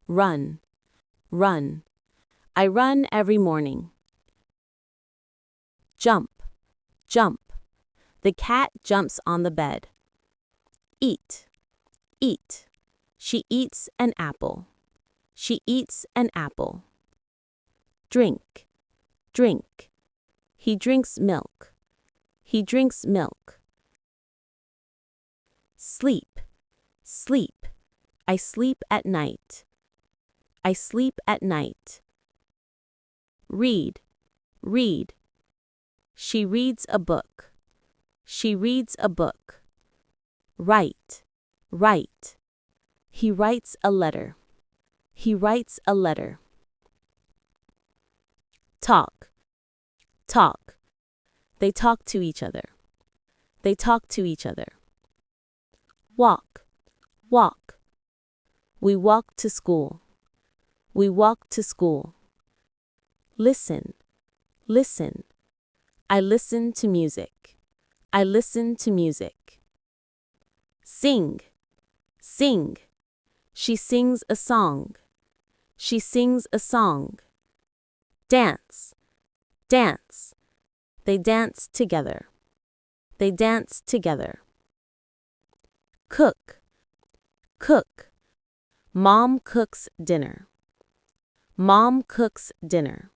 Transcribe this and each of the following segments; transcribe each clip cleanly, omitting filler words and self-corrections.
run, run. I run every morning. Jump, jump. The cat jumps on the bed. Eat, eat. She eats an apple. She eats an apple. Drink, drink. He drinks milk. He drinks milk. Sleep, sleep. I sleep at night. I sleep at night. Read, read. She reads a book. She reads a book. Write, write. He writes a letter. He writes a letter. Talk, talk. They talk to each other. They talk to each other. Walk, walk. We walk to school. We walk to school. Listen, listen. I listen to music. I listen to music. Sing, sing. She sings a song. She sings a song. Dance, dance. They dance together. They dance together. Cook, cook. Mom cooks dinner. Mom cooks dinner.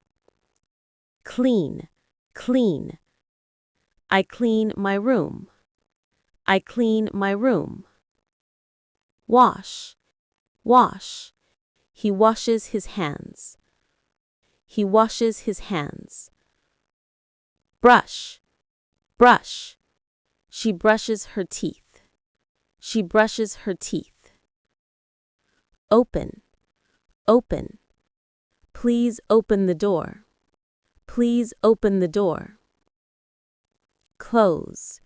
Clean, clean. I clean my room. I clean my room. Wash, wash. He washes his hands. He washes his hands. Brush, brush. She brushes her teeth. She brushes her teeth. Open, open. Please open the door. Please open the door. Close,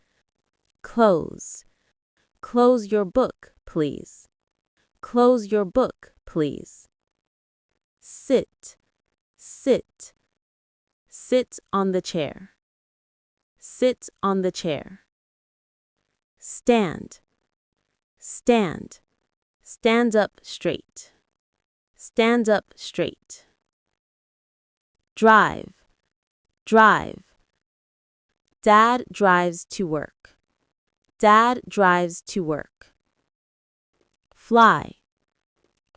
close. Close your book, please. Close your book, please. Sit, sit. Sit on the chair. Sit on the chair. Stand, stand. Stand up straight. Stand up straight. Drive, drive. Dad drives to work. Dad drives to work. Fly,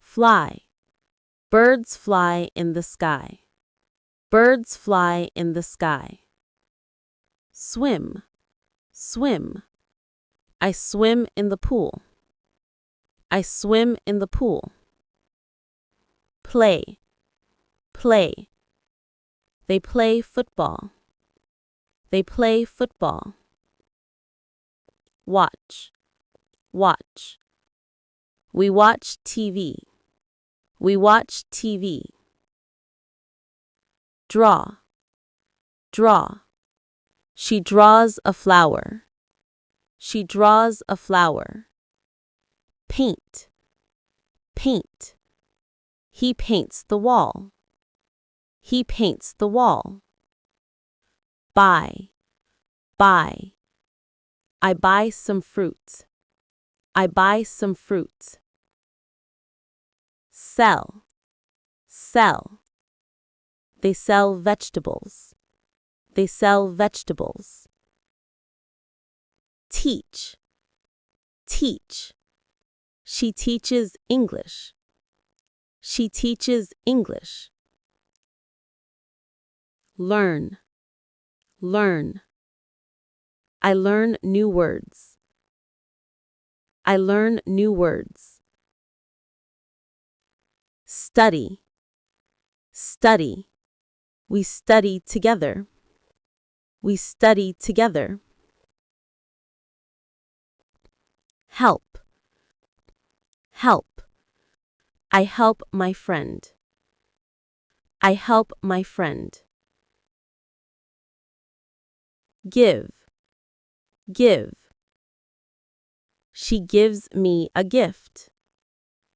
fly. Birds fly in the sky. Birds fly in the sky. Swim, swim. I swim in the pool. I swim in the pool. Play, play. They play football. They play football. Watch, watch. We watch TV. We watch TV. Draw, draw. She draws a flower. She draws a flower. Paint, paint. He paints the wall. He paints the wall. Buy, buy. I buy some fruit. I buy some fruit. Sell, sell. They sell vegetables. They sell vegetables. Teach, teach. She teaches English. She teaches English. Learn, learn. I learn new words. I learn new words. Study, study. We study together. We study together. Help, help. I help my friend. I help my friend. Give, give. She gives me a gift.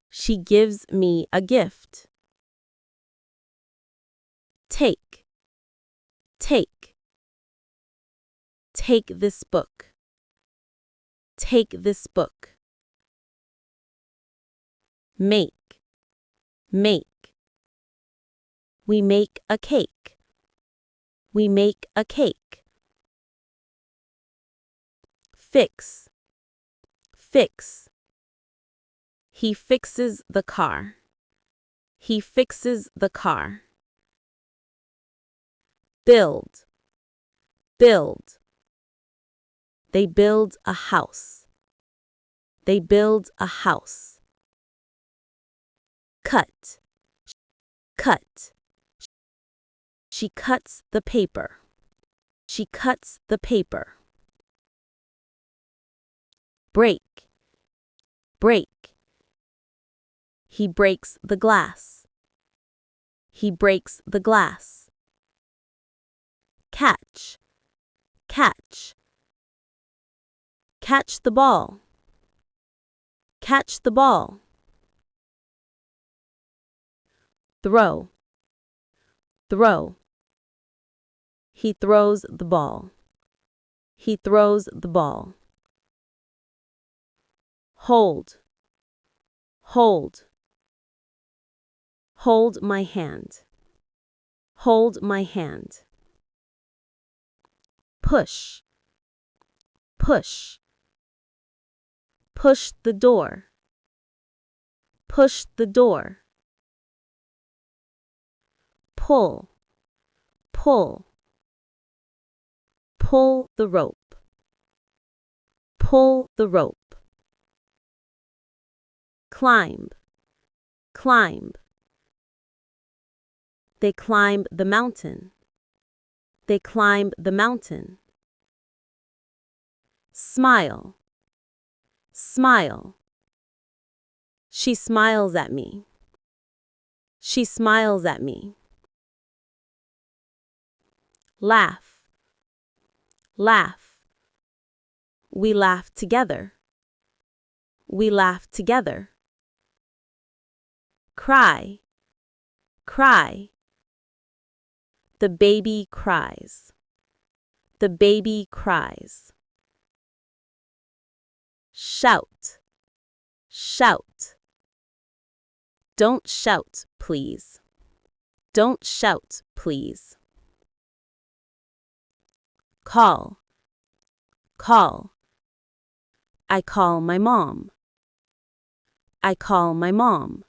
She gives me a gift. Take, take. Take this book. Take this book. Make, Make. We make a cake. We make a cake. Fix. Fix. He fixes the car. He fixes the car. Build. Build. They build a house. They build a house. Cut. Cut. She cuts the paper. She cuts the paper. Break. Break. He breaks the glass. He breaks the glass. Catch. Catch. Catch the ball. Catch the ball. Throw. Throw. He throws the ball. He throws the ball. Hold. Hold. Hold my hand. Hold my hand. Push. Push. Push the door. Push the door. Pull. Pull. Pull the rope. Pull the rope. Climb. Climb. They climb the mountain. They climb the mountain. Smile. Smile. She smiles at me. She smiles at me. Laugh. Laugh. We laugh together. We laugh together. Cry. Cry. The baby cries. The baby cries. Shout. Shout. Don't shout, please. Don't shout, please. Call. Call. I call my mom. I call my mom.